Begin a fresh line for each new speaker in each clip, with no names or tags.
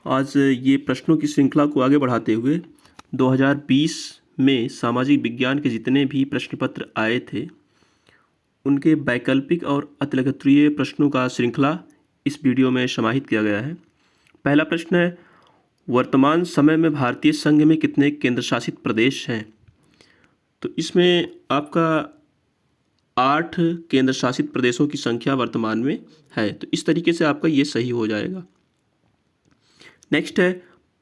आज ये प्रश्नों की श्रृंखला को आगे बढ़ाते हुए 2020 में सामाजिक विज्ञान के जितने भी प्रश्न पत्र आए थे उनके वैकल्पिक और अतिलक्षणीय प्रश्नों का श्रृंखला इस वीडियो में समाहित किया गया है। पहला प्रश्न है, वर्तमान समय में भारतीय संघ में कितने केंद्र शासित प्रदेश हैं? तो इसमें आपका 8 केंद्र शासित प्रदेशों की संख्या वर्तमान में है, तो इस तरीके से आपका ये सही हो जाएगा। नेक्स्ट है,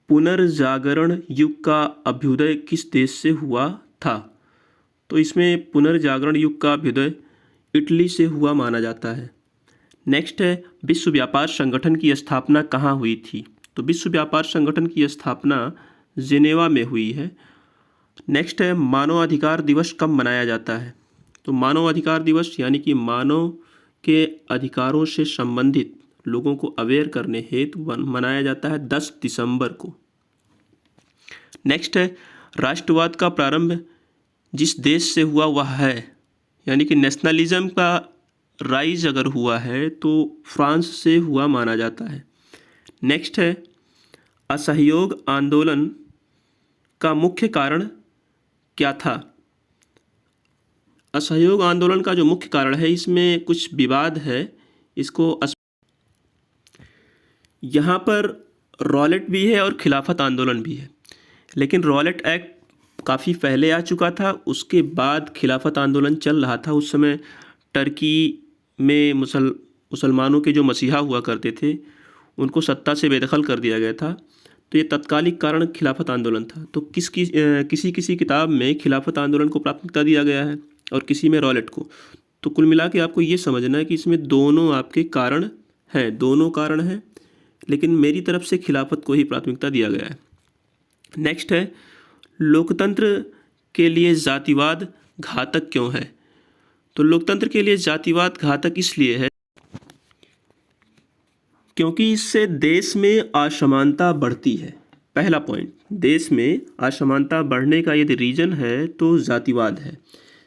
पुनर्जागरण युग का अभ्युदय किस देश से हुआ था? तो इसमें पुनर्जागरण युग का अभ्युदय इटली से हुआ माना जाता है। नेक्स्ट है, विश्व व्यापार संगठन की स्थापना कहाँ हुई थी? तो विश्व व्यापार संगठन की स्थापना जिनेवा में हुई है। नेक्स्ट है, मानवाधिकार दिवस कब मनाया जाता है? तो मानवाधिकार दिवस यानी कि मानव के अधिकारों से संबंधित लोगों को अवेयर करने हेतु मनाया जाता है 10 दिसंबर को। नेक्स्ट है, राष्ट्रवाद का प्रारंभ जिस देश से हुआ वह है, यानी कि नेशनलिज्म का राइज अगर हुआ है तो फ्रांस से हुआ माना जाता है। नेक्स्ट है, असहयोग आंदोलन का मुख्य कारण क्या था? असहयोग आंदोलन का जो मुख्य कारण है, इसमें कुछ विवाद है, इसको यहाँ पर रॉलेट भी है और खिलाफत आंदोलन भी है, लेकिन रॉलेट एक्ट काफ़ी पहले आ चुका था, उसके बाद खिलाफत आंदोलन चल रहा था। उस समय टर्की में मुसलमानों के जो मसीहा हुआ करते थे उनको सत्ता से बेदखल कर दिया गया था, तो ये तत्कालिक कारण खिलाफत आंदोलन था। तो किसी किताब में खिलाफत आंदोलन को प्राथमिकता दिया गया है और किसी में रॉलेट को। तो कुल मिला के आपको ये समझना है कि इसमें दोनों आपके कारण हैं, दोनों कारण हैं, लेकिन मेरी तरफ से खिलाफत को ही प्राथमिकता दिया गया है। नेक्स्ट है, लोकतंत्र के लिए जातिवाद घातक क्यों है? तो लोकतंत्र के लिए जातिवाद घातक इसलिए है क्योंकि इससे देश में असमानता बढ़ती है। पहला पॉइंट, देश में असमानता बढ़ने का यदि रीजन है तो जातिवाद है।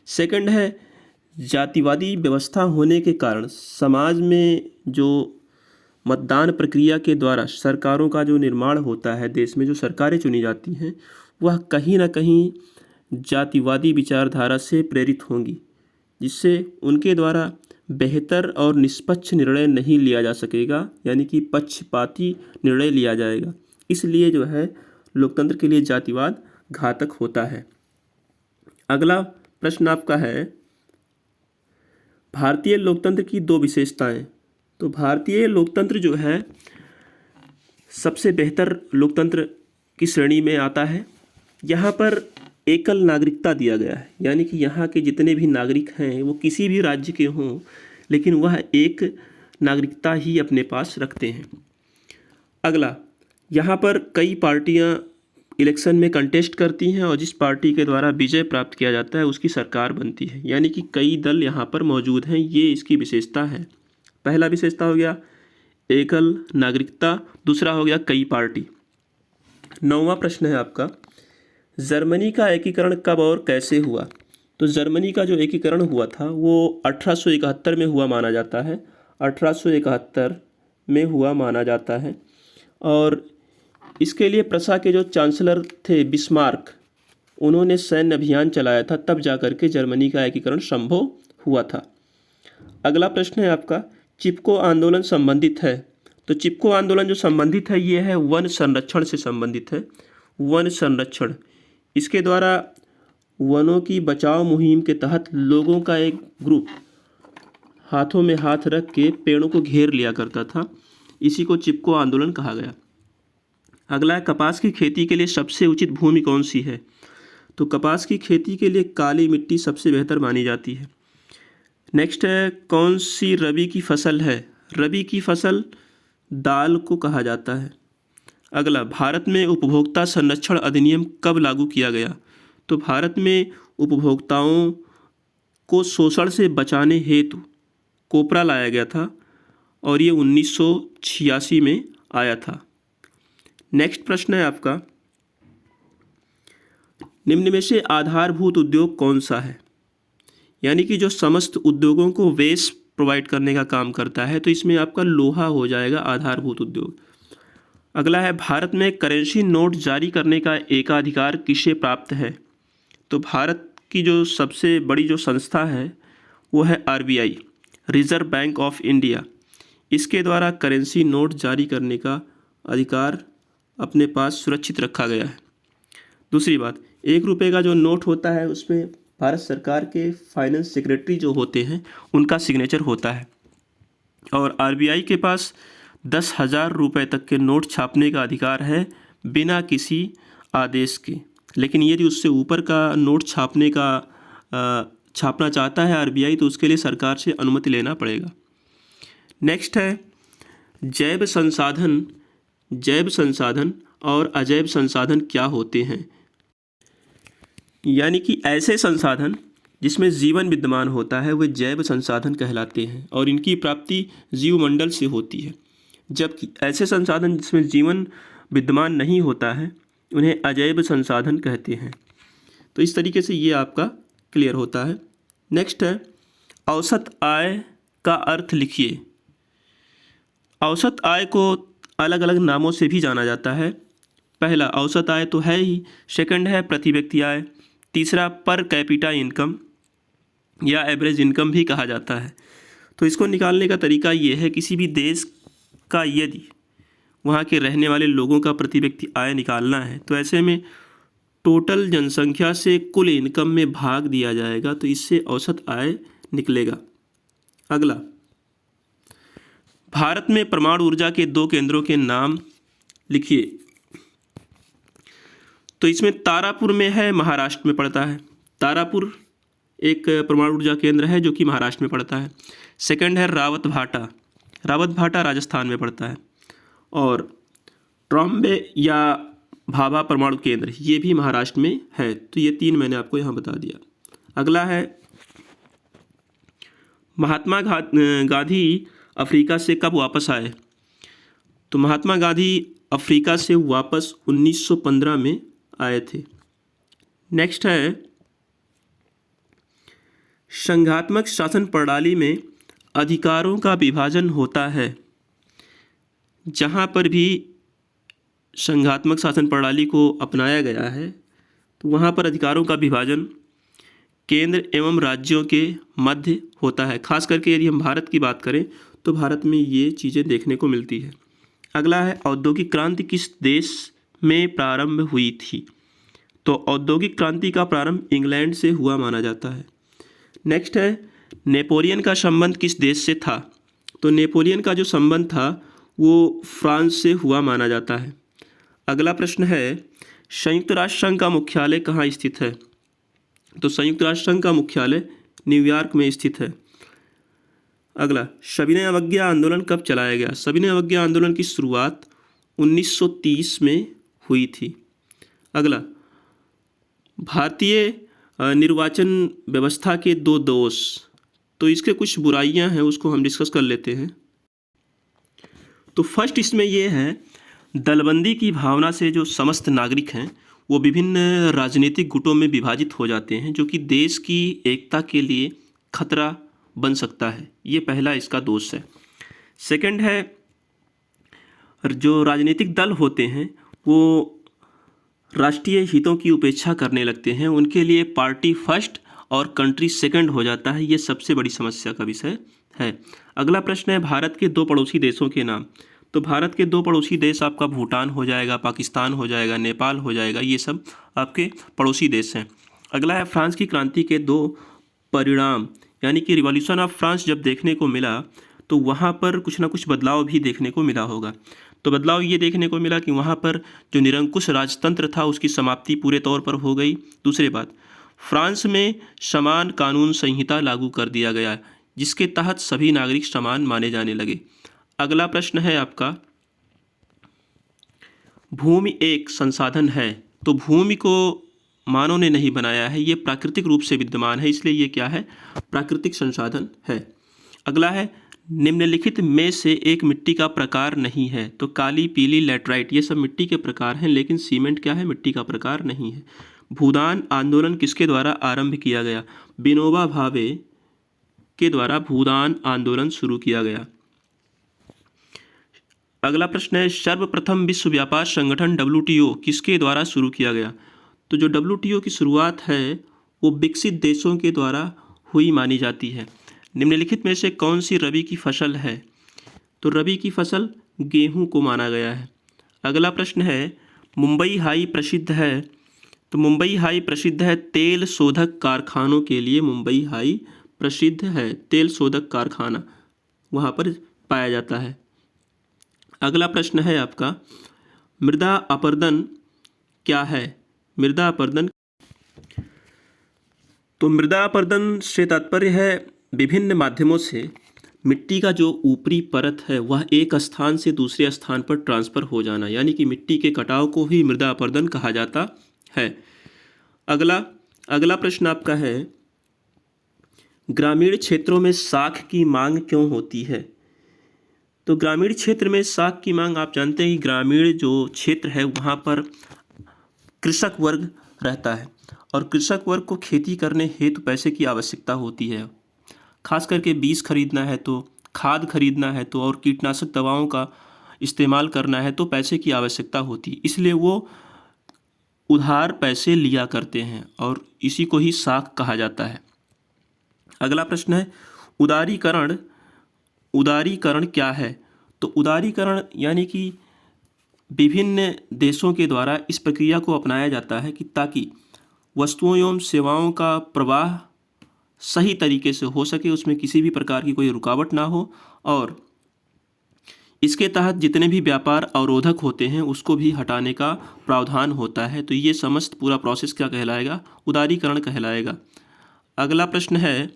सेकंड है, जातिवादी व्यवस्था होने के कारण समाज में जो मतदान प्रक्रिया के द्वारा सरकारों का जो निर्माण होता है, देश में जो सरकारें चुनी जाती हैं वह कहीं ना कहीं जातिवादी विचारधारा से प्रेरित होंगी, जिससे उनके द्वारा बेहतर और निष्पक्ष निर्णय नहीं लिया जा सकेगा, यानी कि पक्षपाती निर्णय लिया जाएगा। इसलिए जो है लोकतंत्र के लिए जातिवाद घातक होता है। अगला प्रश्न आपका है, भारतीय लोकतंत्र की 2 विशेषताएं। तो भारतीय लोकतंत्र जो है सबसे बेहतर लोकतंत्र की श्रेणी में आता है। यहाँ पर एकल नागरिकता दिया गया है, यानी कि यहाँ के जितने भी नागरिक हैं वो किसी भी राज्य के हों, लेकिन वह एक नागरिकता ही अपने पास रखते हैं। अगला, यहाँ पर कई पार्टियाँ इलेक्शन में कंटेस्ट करती हैं और जिस पार्टी के द्वारा विजय प्राप्त किया जाता है उसकी सरकार बनती है, यानी कि कई दल यहाँ पर मौजूद हैं, ये इसकी विशेषता है। पहला विशेषता हो गया एकल नागरिकता, दूसरा हो गया कई पार्टी। 9वां प्रश्न है आपका, जर्मनी का एकीकरण कब और कैसे हुआ? तो जर्मनी का जो एकीकरण हुआ था वो 1871 में हुआ माना जाता है, 1871 में हुआ माना जाता है। और इसके लिए प्रसा के जो चांसलर थे बिस्मार्क, उन्होंने सैन्य अभियान चलाया था, तब जाकर के जर्मनी का एकीकरण संभव हुआ था। अगला प्रश्न है आपका, चिपको आंदोलन संबंधित है। तो चिपको आंदोलन जो संबंधित है ये है वन संरक्षण से संबंधित है, वन संरक्षण। इसके द्वारा वनों की बचाव मुहिम के तहत लोगों का एक ग्रुप हाथों में हाथ रख के पेड़ों को घेर लिया करता था, इसी को चिपको आंदोलन कहा गया। अगला है, कपास की खेती के लिए सबसे उचित भूमि कौन सी है? तो कपास की खेती के लिए काली मिट्टी सबसे बेहतर मानी जाती है। नेक्स्ट है, कौन सी रबी की फसल है? रबी की फसल दाल को कहा जाता है। अगला, भारत में उपभोक्ता संरक्षण अधिनियम कब लागू किया गया? तो भारत में उपभोक्ताओं को शोषण से बचाने हेतु कोपरा लाया गया था और ये 1986 में आया था। नेक्स्ट प्रश्न है आपका, निम्न में से आधारभूत उद्योग कौन सा है? यानी कि जो समस्त उद्योगों को वेस्ट प्रोवाइड करने का काम करता है, तो इसमें आपका लोहा हो जाएगा आधारभूत उद्योग। अगला है, भारत में करेंसी नोट जारी करने का एकाधिकार किसे प्राप्त है? तो भारत की जो सबसे बड़ी जो संस्था है वो है RBI, reserve bank of India. इसके द्वारा करेंसी नोट जारी करने का अधिकार अपने पास सुरक्षित रखा गया है। दूसरी बात, 1 रुपये का जो नोट होता है उस पर भारत सरकार के फाइनेंस सेक्रेटरी जो होते हैं उनका सिग्नेचर होता है। और आरबीआई के पास 10,000 रुपये तक के नोट छापने का अधिकार है बिना किसी आदेश के। लेकिन यदि उससे ऊपर का नोट छापना चाहता है आरबीआई तो उसके लिए सरकार से अनुमति लेना पड़ेगा। नेक्स्ट है, जैव संसाधन और अजैव संसाधन क्या होते हैं? यानी कि ऐसे संसाधन जिसमें जीवन विद्यमान होता है वे जैव संसाधन कहलाते हैं और इनकी प्राप्ति जीवमंडल से होती है, जबकि ऐसे संसाधन जिसमें जीवन विद्यमान नहीं होता है उन्हें अजैव संसाधन कहते हैं। तो इस तरीके से ये आपका क्लियर होता है। नेक्स्ट है, औसत आय का अर्थ लिखिए। औसत आय को अलग अलग नामों से भी जाना जाता है। पहला, औसत आय तो है ही। सेकंड है प्रति व्यक्ति आय। तीसरा, पर कैपिटा इनकम या एवरेज इनकम भी कहा जाता है। तो इसको निकालने का तरीका ये है, किसी भी देश का यदि वहाँ के रहने वाले लोगों का प्रति व्यक्ति आय निकालना है तो ऐसे में टोटल जनसंख्या से कुल इनकम में भाग दिया जाएगा, तो इससे औसत आय निकलेगा। अगला, भारत में परमाणु ऊर्जा के 2 केंद्रों के नाम लिखिए। तो इसमें तारापुर में है, महाराष्ट्र में पड़ता है। तारापुर एक परमाणु ऊर्जा केंद्र है जो कि महाराष्ट्र में पड़ता है। सेकंड है रावत भाटा राजस्थान में पड़ता है। और ट्रॉम्बे या भाभा परमाणु केंद्र ये भी महाराष्ट्र में है। तो ये 3 मैंने आपको यहाँ बता दिया। अगला है, महात्मा गांधी अफ्रीका से कब वापस आए? तो महात्मा गांधी अफ्रीका से वापस 1915 में आए थे। नेक्स्ट है, संघात्मक शासन प्रणाली में अधिकारों का विभाजन होता है। जहाँ पर भी संघात्मक शासन प्रणाली को अपनाया गया है तो वहाँ पर अधिकारों का विभाजन केंद्र एवं राज्यों के मध्य होता है। खास करके यदि हम भारत की बात करें तो भारत में ये चीज़ें देखने को मिलती है। अगला है, औद्योगिक क्रांति किस देश में प्रारंभ हुई थी? तो औद्योगिक क्रांति का प्रारंभ इंग्लैंड से हुआ माना जाता है। नेक्स्ट है, नेपोलियन का संबंध किस देश से था? तो नेपोलियन का जो संबंध था वो फ्रांस से हुआ माना जाता है। अगला प्रश्न है, संयुक्त राष्ट्र संघ का मुख्यालय कहाँ स्थित है? तो संयुक्त राष्ट्र संघ का मुख्यालय न्यूयॉर्क में स्थित है। अगला, सविनय अवज्ञा आंदोलन कब चलाया गया? सविनय अवज्ञा आंदोलन की शुरुआत 1930 में हुई थी। अगला, भारतीय निर्वाचन व्यवस्था के 2 दोष। तो इसके कुछ बुराइयां हैं उसको हम डिस्कस कर लेते हैं। तो फर्स्ट इसमें यह है, दलबंदी की भावना से जो समस्त नागरिक हैं वो विभिन्न राजनीतिक गुटों में विभाजित हो जाते हैं जो कि देश की एकता के लिए खतरा बन सकता है। ये पहला इसका दोष है। सेकंड है, जो राजनीतिक दल होते हैं वो राष्ट्रीय हितों की उपेक्षा करने लगते हैं, उनके लिए पार्टी फर्स्ट और कंट्री सेकंड हो जाता है। ये सबसे बड़ी समस्या का विषय है। अगला प्रश्न है, भारत के 2 पड़ोसी देशों के नाम। तो भारत के 2 पड़ोसी देश आपका भूटान हो जाएगा, पाकिस्तान हो जाएगा, नेपाल हो जाएगा, ये सब आपके पड़ोसी देश हैं। अगला है, फ्रांस की क्रांति के 2 परिणाम, यानी कि रिवॉल्यूशन ऑफ फ्रांस जब देखने को मिला तो वहाँ पर कुछ ना कुछ बदलाव भी देखने को मिला होगा। तो बदलाव ये देखने को मिला कि वहाँ पर जो निरंकुश राजतंत्र था उसकी समाप्ति पूरे तौर पर हो गई। दूसरी बात, फ्रांस में समान कानून संहिता लागू कर दिया गया जिसके तहत सभी नागरिक समान माने जाने लगे। अगला प्रश्न है आपका, भूमि एक संसाधन है। तो भूमि को मानव ने नहीं बनाया है, ये प्राकृतिक रूप से विद्यमान है, इसलिए ये क्या है? प्राकृतिक संसाधन है। अगला है, निम्नलिखित में से एक मिट्टी का प्रकार नहीं है। तो काली, पीली, लैटराइट ये सब मिट्टी के प्रकार हैं, लेकिन सीमेंट क्या है? मिट्टी का प्रकार नहीं है। भूदान आंदोलन किसके द्वारा आरंभ किया गया? विनोबा भावे के द्वारा भूदान आंदोलन शुरू किया गया। अगला प्रश्न है, सर्वप्रथम विश्व व्यापार संगठन WTO किसके द्वारा शुरू किया गया? तो जो WTO की शुरुआत है वो विकसित देशों के द्वारा हुई मानी जाती है। निम्नलिखित में से कौन सी रबी की फसल है? तो रबी की फसल गेहूं को माना गया है। अगला प्रश्न है, मुंबई हाई प्रसिद्ध है। तो मुंबई हाई प्रसिद्ध है तेल शोधक कारखानों के लिए। मुंबई हाई प्रसिद्ध है, तेल शोधक कारखाना वहाँ पर पाया जाता है। अगला प्रश्न है आपका, मृदा अपरदन क्या है? मृदा अपरदन, तो मृदा अपरदन से तात्पर्य है विभिन्न माध्यमों से मिट्टी का जो ऊपरी परत है वह एक स्थान से दूसरे स्थान पर ट्रांसफ़र हो जाना, यानी कि मिट्टी के कटाव को ही मृदा अपरदन कहा जाता है। अगला प्रश्न आपका है, ग्रामीण क्षेत्रों में साख की मांग क्यों होती है? तो ग्रामीण क्षेत्र में साख की मांग, आप जानते हैं कि ग्रामीण जो क्षेत्र है वहाँ पर कृषक वर्ग रहता है और कृषक वर्ग को खेती करने हेतु पैसे की आवश्यकता होती है। खास करके बीज खरीदना है तो, खाद खरीदना है तो, और कीटनाशक दवाओं का इस्तेमाल करना है तो पैसे की आवश्यकता होती है, इसलिए वो उधार पैसे लिया करते हैं और इसी को ही साख कहा जाता है। अगला प्रश्न है, उदारीकरण उदारीकरण क्या है? तो उदारीकरण यानी कि विभिन्न देशों के द्वारा इस प्रक्रिया को अपनाया जाता है कि ताकि वस्तुओं एवं सेवाओं का प्रवाह सही तरीके से हो सके, उसमें किसी भी प्रकार की कोई रुकावट ना हो, और इसके तहत जितने भी व्यापार अवरोधक होते हैं उसको भी हटाने का प्रावधान होता है। तो ये समस्त पूरा प्रोसेस क्या कहलाएगा? उदारीकरण कहलाएगा। अगला प्रश्न है,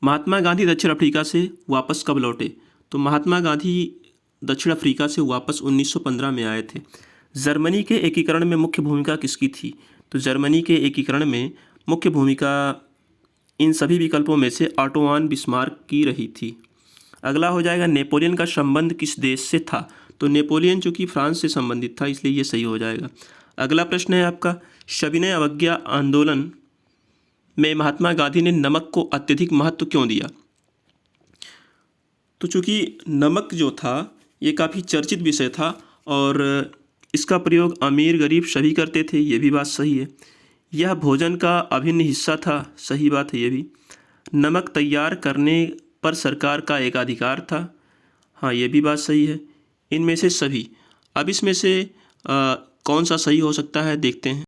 महात्मा गांधी दक्षिण अफ्रीका से वापस कब लौटे? तो महात्मा गांधी दक्षिण अफ्रीका से वापस 1915 में आए थे। जर्मनी के एकीकरण में मुख्य भूमिका किसकी थी? तो जर्मनी के एकीकरण में मुख्य भूमिका इन सभी विकल्पों में से ऑटो वॉन बिस्मार्क की रही थी। अगला हो जाएगा, नेपोलियन का संबंध किस देश से था? तो नेपोलियन जो कि फ्रांस से संबंधित था, इसलिए ये सही हो जाएगा। अगला प्रश्न है आपका, सविनय अवज्ञा आंदोलन में महात्मा गांधी ने नमक को अत्यधिक महत्व क्यों दिया? तो चूँकि नमक जो था ये काफ़ी चर्चित विषय था और इसका प्रयोग अमीर गरीब सभी करते थे, ये भी बात सही है। यह भोजन का अभिन्न हिस्सा था, सही बात है ये भी। नमक तैयार करने पर सरकार का एकाधिकार था, हाँ ये भी बात सही है। इनमें से सभी, अब इसमें से कौन सा सही हो सकता है देखते हैं।